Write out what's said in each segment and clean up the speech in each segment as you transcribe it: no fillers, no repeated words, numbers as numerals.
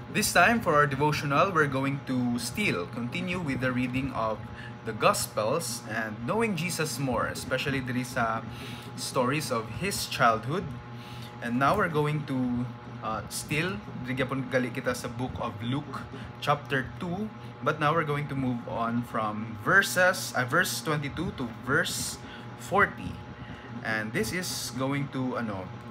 This time for our devotional, we're going to still continue with the reading of the Gospels and knowing Jesus more, especially there is stories of his childhood. And now we're going to still digapon gali kita sa book of Luke chapter 2, but now we're going to move on from verse 22 to verse 40. And this is going to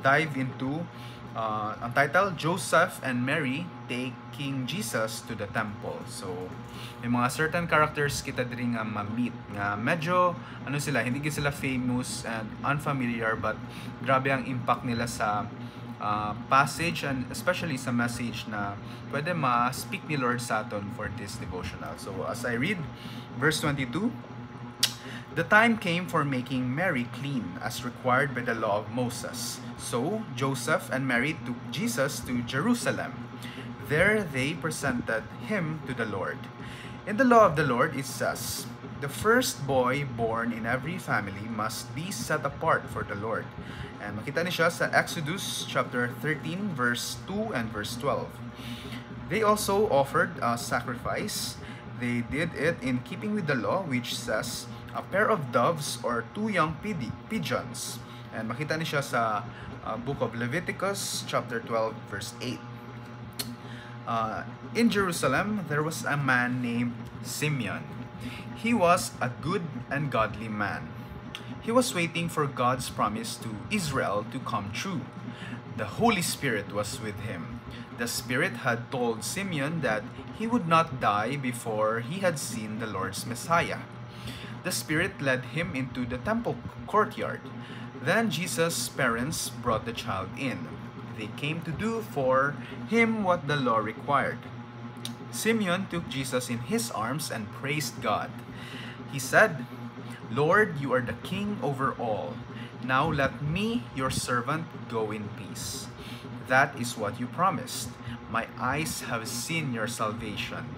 dive into ang title, Joseph and Mary taking Jesus to the temple. So, may mga certain characters kita diri nga ma-meet nga medyo sila, hindi sila famous and unfamiliar, but grabe ang impact nila sa passage and especially sa message na pwede ma-speak ni Lord sa aton for this devotional. So, as I read verse 22, the time came for making Mary clean as required by the law of Moses. So Joseph and Mary took Jesus to Jerusalem. There they presented him to the Lord. In the law of the Lord it says, the first boy born in every family must be set apart for the Lord. And makita ni siya sa Exodus chapter 13 verse 2 and verse 12. They also offered a sacrifice. They did it in keeping with the law, which says a pair of doves or two young pigeons. And makita niya sa book of Leviticus chapter 12 verse 8. In Jerusalem, there was a man named Simeon. He was a good and godly man. He was waiting for God's promise to Israel to come true. The Holy Spirit was with him. The Spirit had told Simeon that he would not die before he had seen the Lord's Messiah. The Spirit led him into the temple courtyard. Then Jesus' parents brought the child in. They came to do for him what the law required. Simeon took Jesus in his arms and praised God. He said, Lord, you are the king over all. Now let me, your servant, go in peace. That is what you promised. My eyes have seen your salvation.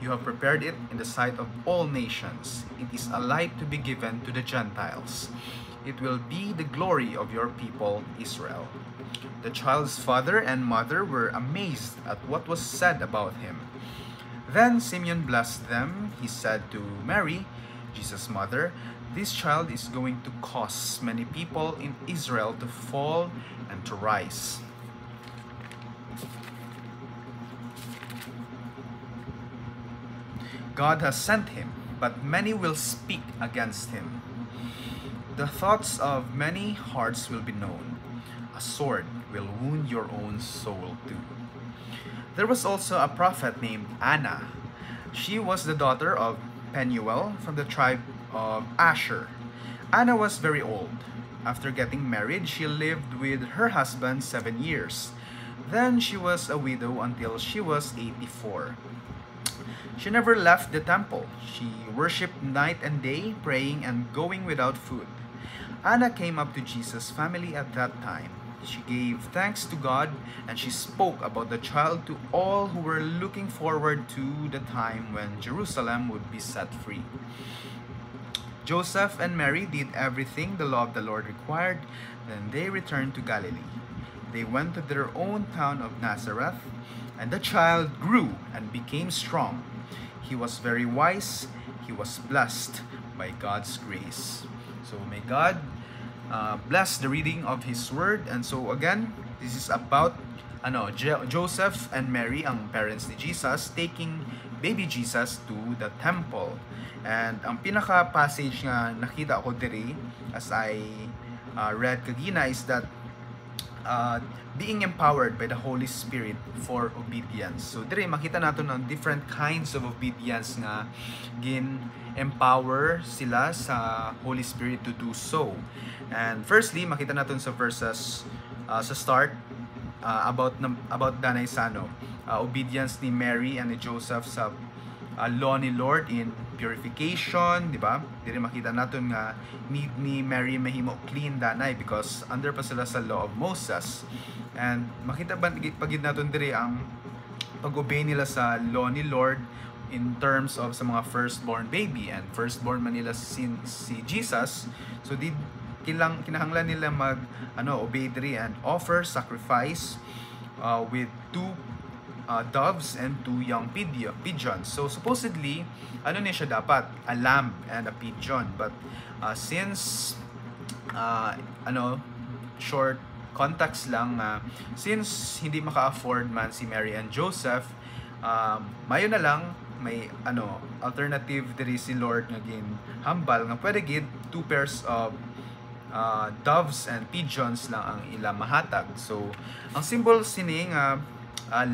You have prepared it in the sight of all nations. It is a light to be given to the Gentiles. It will be the glory of your people, Israel. The child's father and mother were amazed at what was said about him. Then Simeon blessed them. He said to Mary, Jesus' mother, this child is going to cause many people in Israel to fall and to rise. God has sent him, but many will speak against him. The thoughts of many hearts will be known. A sword will wound your own soul too. There was also a prophet named Anna. She was the daughter of Penuel from the tribe of Asher. Anna was very old. After getting married, she lived with her husband 7 years. Then she was a widow until she was 84. She never left the temple. She worshipped night and day, praying and going without food. Anna came up to Jesus' family at that time. She gave thanks to God and she spoke about the child to all who were looking forward to the time when Jerusalem would be set free. Joseph and Mary did everything the law of the Lord required. Then they returned to Galilee. They went to their own town of Nazareth, and the child grew and became strong. He was very wise. He was blessed by God's grace. So may God bless the reading of His Word. And so again, this is about Joseph and Mary, ang parents ni Jesus, taking baby Jesus to the temple. And ang pinaka-passage nga nakita ko diri as I read kagina is that being empowered by the Holy Spirit for obedience. So dire makita nato ng different kinds of obedience nga gin-empower sila sa Holy Spirit to do so. And firstly, makita naton sa verses sa start about danay sa obedience ni Mary and ni Joseph sa law ni Lord in purification, di ba? Dire makita naton nga need ni Mary mahimo clean danay because under pa sila sa law of Moses. And makita ba pagid naton dire ang pag-obey nila sa law ni Lord in terms of sa mga firstborn baby, and firstborn man nila si Jesus. So kinahanglan nila obey diri and offer sacrifice with two doves and 2 young pigeons. So supposedly, ano niya siya dapat? A lamb and a pigeon. But since short context lang, since hindi maka-afford man si Mary and Joseph, mayo na lang may alternative diri si Lord nga gin hambal nga pwede gid 2 pairs of doves and pigeons lang ang ila mahatag. So ang symbol sini nga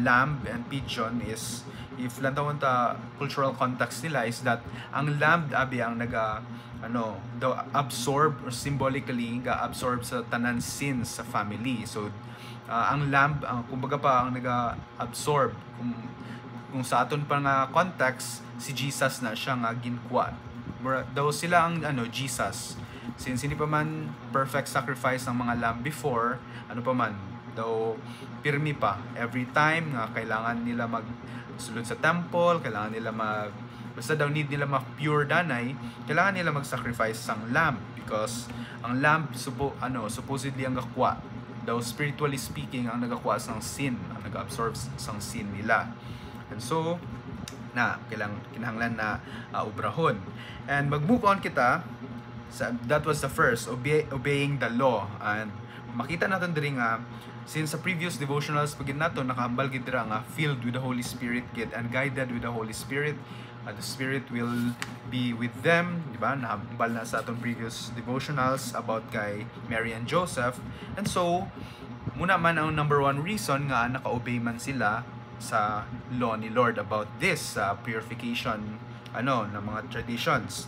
lamb and pigeon is, if lang tawon ta cultural context nila, is that ang lamb abi ang absorb, or symbolically ga-absorb sa tanan sins sa family. So ang lamb kumbaga pa ang naga-absorb kung sa aton pa nga context, si Jesus na siya nga ginkuha. Daw sila ang Jesus. Since hindi pa man perfect sacrifice ng mga lamb before, daw pirmi pa. Every time nga kailangan nila magsulod sa temple, kailangan nila basta daw need nila pure danay, kailangan nila mag-sacrifice sang lamb, because ang lamb supposedly ang gakuha. Daw spiritually speaking, ang nagakuha sang sin, ang nag-absorb sang sin nila. And so, kinahanglan na ubrahon. And mag-move on kita, that was the first, obeying the law. And makita natin diri nga, since sa previous devotionals, pagin nato, nakahambal gid dira nga, filled with the Holy Spirit gid, and guided with the Holy Spirit. The Spirit will be with them, di ba? Nahambal na sa atong previous devotionals about kay Mary and Joseph. And so, muna man ang number 1 reason nga naka-obey man sila sa law ni Lord about this purification ng mga traditions.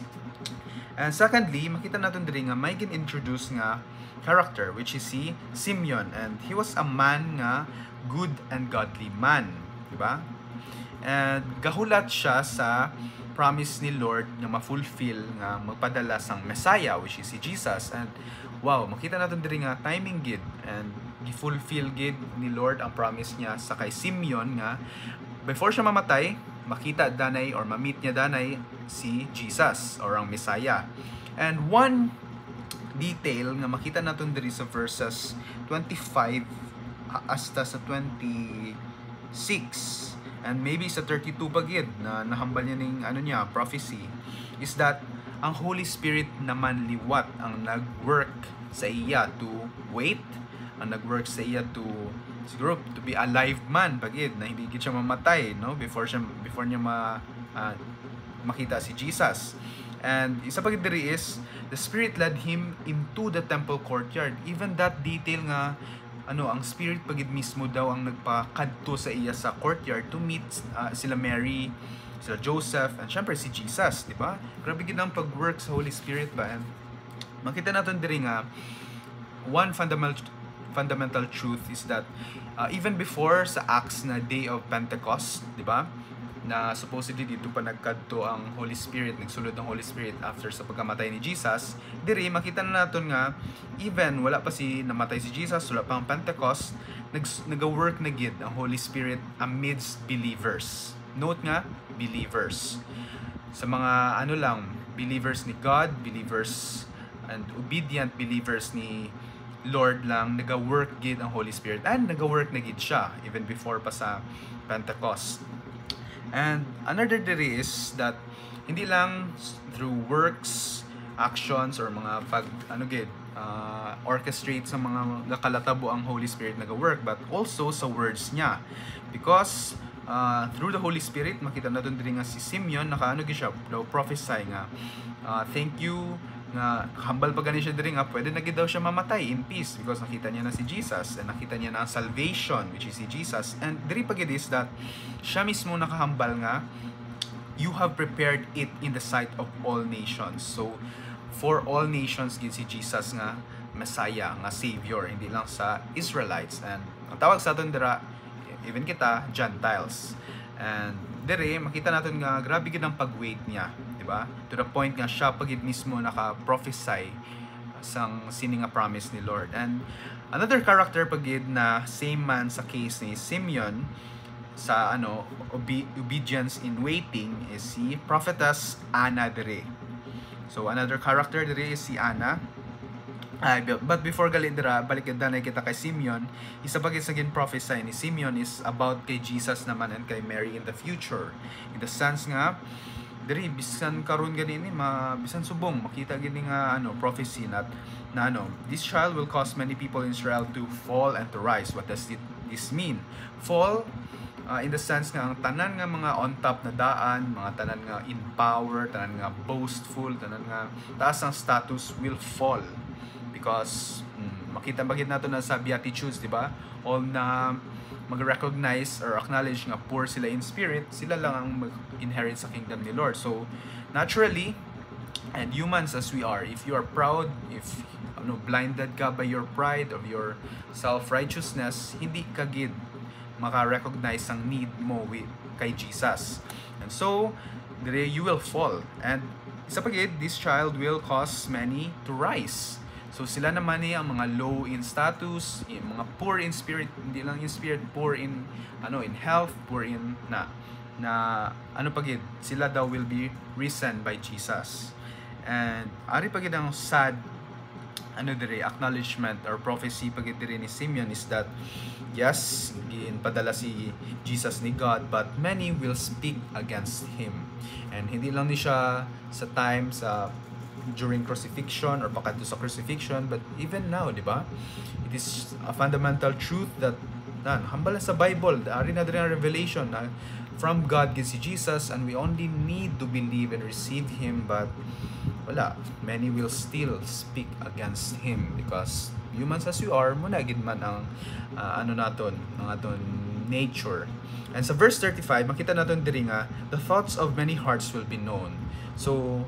And secondly, makita natin diri nga may gin-introduce nga character, which is si Simeon, and he was a man nga good and godly man, di ba? And gahulat siya sa promise ni Lord nga ma-fulfill nga magpadala sang Messiah, which is si Jesus. And wow, makita natin diri nga timing gid, and gi-fulfill gid ni Lord ang promise niya sa kay Simeon nga before siya mamatay, makita danay or ma-meet niya danay si Jesus or ang Messiah. And one detail nga makita natin diri sa verses 25 hasta sa 26 and maybe sa 32 pagid na nahambal niya ning prophecy, is that ang Holy Spirit naman liwat ang nag-work sa iya to wait, ang nag-work sa iya to siguro to be a live man pagid na hindi gid siya mamatay before niya makita si Jesus. And isa pagid diri is the Spirit led him into the temple courtyard. Even that detail nga ang Spirit pagid mismo daw ang nagpakadto sa iya sa courtyard to meet sila Mary, sila Joseph, and syempre si Jesus, di ba? Grabe gid ang pag-work sa Holy Spirit ba? And makita natin diri nga one fundamental truth is that even before sa Acts na day of Pentecost, di ba? Na supposedly dito pa nagkadto ang Holy Spirit, nagsulod ang Holy Spirit after sa pagkamatay ni Jesus. Diri makita na naton nga even wala pa namatay si Jesus, wala pa ang Pentecost, nag-work na gid ang Holy Spirit amidst believers. Note nga, believers. Sa mga believers ni God, believers and obedient believers ni Lord lang, nag-work gid ang Holy Spirit, and nag-work na gid siya even before pa sa Pentecost. And another theory is that hindi lang through works, actions, or mga orchestrate sa mga nakalatabo ang Holy Spirit nag-work, but also sa words niya. Because through the Holy Spirit, makita natin din nga si Simeon, siya daw prophesy nga, thank you, nga hambal pa gani siya diri nga pwede na gid daw siya mamatay in peace because nakita niya na si Jesus and nakita niya na ang salvation, which is si Jesus. And diri pa gid is that siya mismo nakahambal nga, you have prepared it in the sight of all nations. So for all nations gid si Jesus nga Messiah, nga Savior, hindi lang sa Israelites. And ang tawag sa aton dira, even kita, Gentiles. And dere makita natin nga grabe gid ang pag-wait niya, di ba? To the point nga siya pagid mismo naka-prophesy sang sini nga promise ni Lord. And another character pagid na same man sa case ni Simeon sa obedience in waiting is si prophetess Anna dere. So another character dere is si Anna. But before galindra, balik na kita kay Simeon. Isa pa sa gin prophesy ni Simeon is about kay Jesus naman and kay Mary in the future. In the sense nga, diri bisan karon ganin bisan subong makita gini nga prophecy na this child will cause many people in Israel to fall and to rise. What does this mean? Fall in the sense nga ang tanan nga mga on top na daan, mga tanan nga in power, tanan nga boastful, tanan nga taas ang status will fall because makita bagid nato na sa Beatitudes, di ba? All na mag-recognize or acknowledge nga poor sila in spirit, sila lang ang mag-inherit sa kingdom ni Lord. So naturally, and humans as we are, if you are proud, if blinded ka by your pride of your self-righteousness, hindi ka gid maka-recognize ang need mo kay Jesus. And so, dire you will fall. And isa pa gid, this child will cause many to rise. So sila naman ang mga low in status, yung mga poor in spirit, hindi lang in spirit, poor in in health, poor in sila daw will be risen by Jesus. And ari pa gid ang sad acknowledgement or prophecy pagid diri ni Simeon is that yes, ginpadala si Jesus ni God, but many will speak against him. And hindi lang ni siya sa time during crucifixion or pakadto sa crucifixion, but even now, di ba? It is a fundamental truth that hambal sa Bible, ari na diri ang revelation na from God gid si Jesus, and we only need to believe and receive him, but wala, many will still speak against him because humans as we are, muna gid man ang ang aton nature. And sa verse 35, makita naton diri nga the thoughts of many hearts will be known. So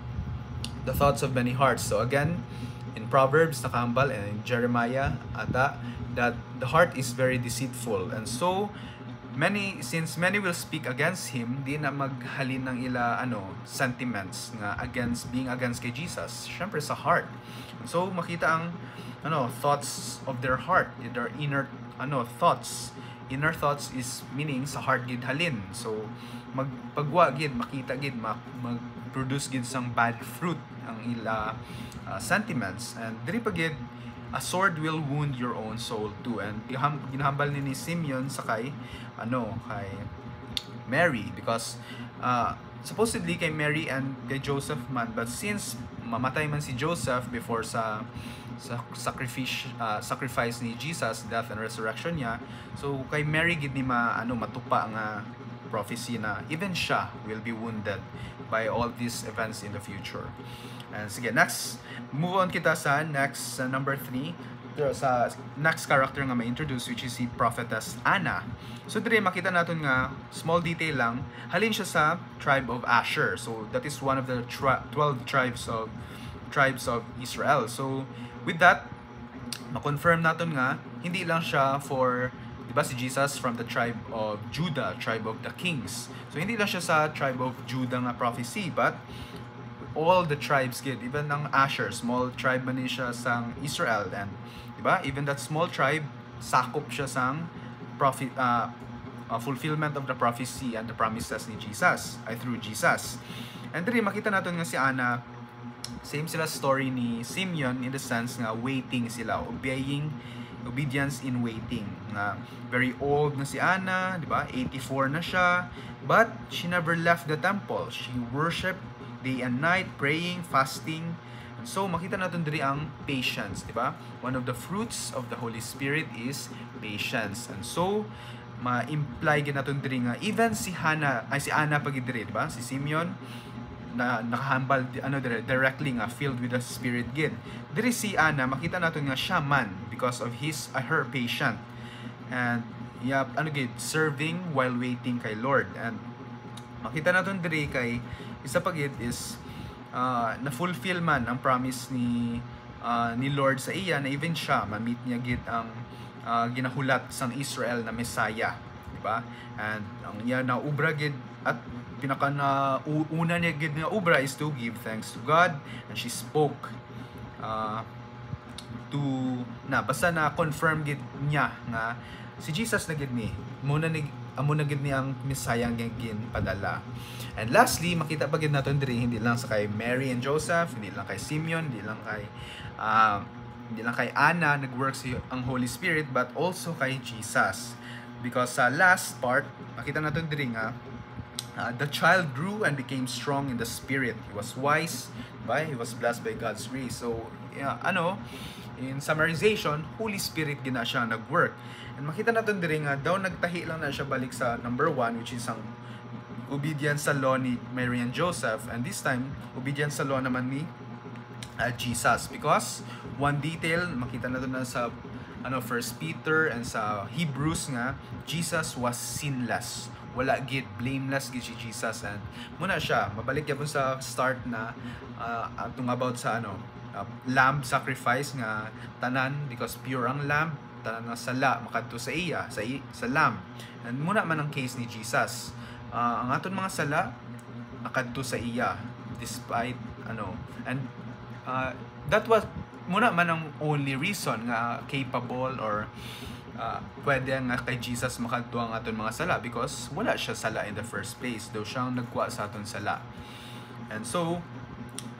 the thoughts of many hearts. So again, in Proverbs nakahambal and in Jeremiah that the heart is very deceitful, and so since many will speak against him, di na maghalin ng ila sentiments nga being against kay Jesus, syempre sa heart. So makita ang thoughts of their heart, their inner thoughts. Inner thoughts is meaning sa heart gid halin. So magpagwa gid, makita gid, mag-produce gid sang bad fruit ang ila sentiments. And diri pa gid, a sword will wound your own soul too. And ginahambal ni Simeon sa kay Mary because supposedly kay Mary and kay Joseph man, but since mamatay man si Joseph before sa sacrifice ni Jesus, death and resurrection niya, so kay Mary gid ni matupa nga prophecy na even siya will be wounded by all these events in the future. And sige, next, move on kita sa next number 3, sa next character nga ma-introduce, which is si prophetess Anna. So dire makita natin nga small detail lang, halin siya sa tribe of Asher. So that is one of the 12 tribes of Israel. So with that, ma-confirm natin nga hindi lang siya for, di ba, si Jesus from the tribe of Judah, tribe of the kings. So hindi lang siya sa tribe of Judah nga prophecy, but all the tribes gid, even ang Asher, small tribe man siya sang Israel, and di ba, even that small tribe sakop siya sang fulfillment of the prophecy and the promises ni Jesus through Jesus. And diri makita natin nga si Anna, same sila story ni Simeon in the sense nga waiting sila, obedience in waiting. Nga very old na si Anna, di ba? 84 na siya, but she never left the temple. She worshiped day and night, praying, fasting. And so makita natin diri ang patience, di ba? One of the fruits of the Holy Spirit is patience. And so ma-imply gid natin diri nga even si Anna pagid diri, di ba? Si Simeon na nakahambal directly nga filled with the Spirit gid. Diri si Anna makita natin nga siya man because of her patient and serving while waiting kay Lord. And makita natin diri kay isa pa gid is na-fulfill man ang promise ni Lord sa iya na even siya ma-meet niya gid ang ginahulat sang Israel na Messiah, di ba? And ang iya na ubra gid at pinaka na una niya gid nga ubra is to give thanks to God, and she spoke basta na confirm gid niya nga si Jesus na gid ni amo na gid ni ang Messiah nga ginpadala. And lastly, makita pa gid naton diri hindi lang sa kay Mary and Joseph, hindi lang kay Simeon, hindi lang kay Hindi lang kay Anna nag-work ang Holy Spirit, but also kay Jesus. Because sa last part, makita natin diri nga, the child grew and became strong in the Spirit. He was wise, he was blessed by God's grace. So, in summarization, Holy Spirit gina siya nag-work. And makita natin diri nga, daw nagtahi lang na siya balik sa number 1, which is ang obedience sa law ni Mary and Joseph. And this time, obedience sa law naman ni Jesus. Because one detail, makita natin na sa First Peter and sa Hebrews nga, Jesus was sinless. Wala gid, blameless gid si Jesus. And muna siya, mabalik yapon sa start na atong about sa lamb sacrifice nga tanan, because pure ang lamb, tanan nga sala makadto sa iya, sa lamb. And muna man ang case ni Jesus. Ang aton mga sala nakadto sa iya despite and that was muna man ang only reason nga capable or pwede nga kay Jesus makadto ang aton mga sala, because wala siya sala in the first place, daw siyang nagkuha sa aton sala. And so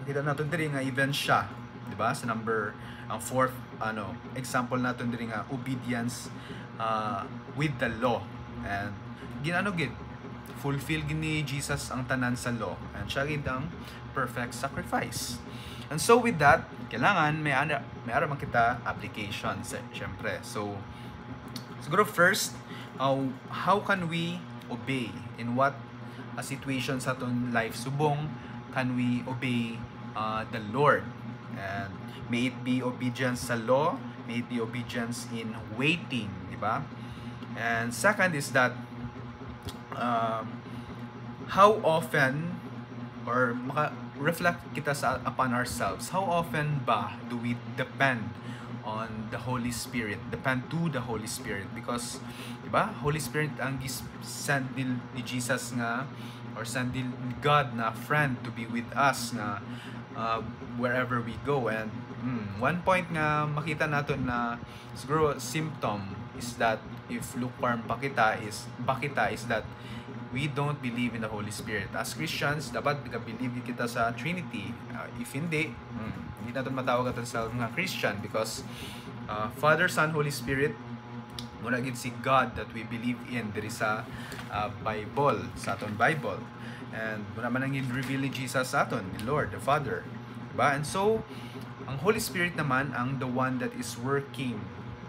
kita natin diri nga even siya, di ba, sa number ang fourth example natin diri nga obedience with the law. And gid fulfill ni Jesus ang tanan sa law, and siya gid ang perfect sacrifice. And so with that, kailangan may ara man kita applications, syempre. So siguro first, how can we obey? In what situation sa aton life subong can we obey the Lord? And may it be obedience sa law, may it be obedience in waiting, di ba? And second is that how often, or reflect kita upon ourselves, how often ba do we depend on the Holy Spirit, depend to the Holy Spirit? Because diba, Holy Spirit ang send ni Jesus nga, or send ni God na friend to be with us na wherever we go. And one point nga makita natin na siguro symptom is that if lukewarm bakita is that we don't believe in the Holy Spirit. As Christians, dapat believe kita sa Trinity. If hindi natin matawag natin sa mga Christian, because Father, Son, Holy Spirit, muna gid si God that we believe in diri sa Bible, sa aton Bible. And muna man ang reveal ni Jesus sa aton, ni Lord, the Father. Diba? And so, ang Holy Spirit naman ang the one that is working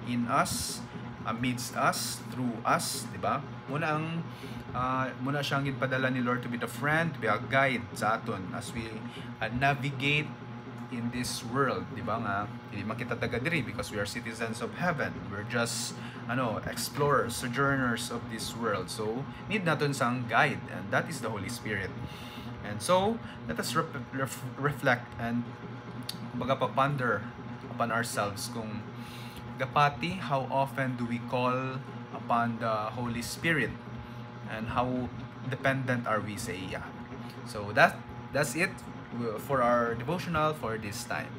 in us, amidst us, through us, diba? Muna siyang gidpadala ni Lord to be the friend, to be a guide sa aton as we navigate in this world, di ba nga? Hindi makita taga diri because we are citizens of heaven. We're just explorers, sojourners of this world. So need naton sang guide, and that is the Holy Spirit. And so let us reflect and ponder upon ourselves kung gapati, how often do we call upon the Holy Spirit, and how dependent are we sa iya. So that's it for our devotional for this time.